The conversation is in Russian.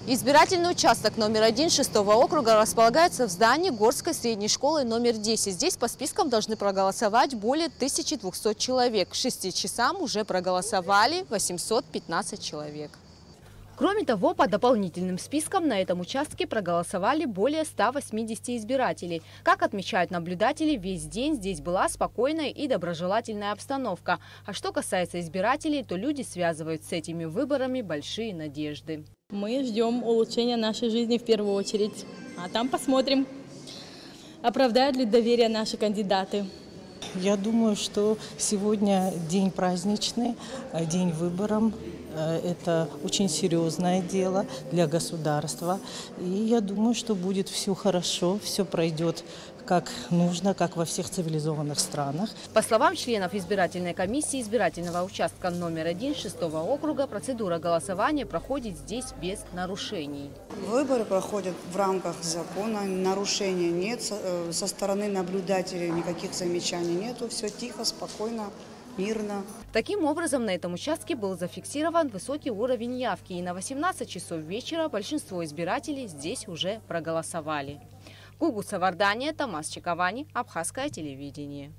Избирательный участок номер 1 6-го округа располагается в здании Горской средней школы номер 10. Здесь по спискам должны проголосовать более 1200 человек. К 6 часам уже проголосовали 815 человек. Кроме того, по дополнительным спискам на этом участке проголосовали более 180 избирателей. Как отмечают наблюдатели, весь день здесь была спокойная и доброжелательная обстановка. А что касается избирателей, то люди связывают с этими выборами большие надежды. Мы ждем улучшения нашей жизни в первую очередь, а там посмотрим, оправдают ли доверие наши кандидаты. Я думаю, что сегодня день праздничный, день выборов. Это очень серьезное дело для государства. И я думаю, что будет все хорошо, все пройдет как нужно, как во всех цивилизованных странах. По словам членов избирательной комиссии избирательного участка номер 1 6-го округа, процедура голосования проходит здесь без нарушений. Выборы проходят в рамках закона, нарушений нет, со стороны наблюдателей никаких замечаний нету, все тихо, спокойно, мирно. Таким образом, на этом участке был зафиксирован высокий уровень явки, и на 18 часов вечера большинство избирателей здесь уже проголосовали. Гугу Савардания, Томас Чиковани, Абхазское телевидение.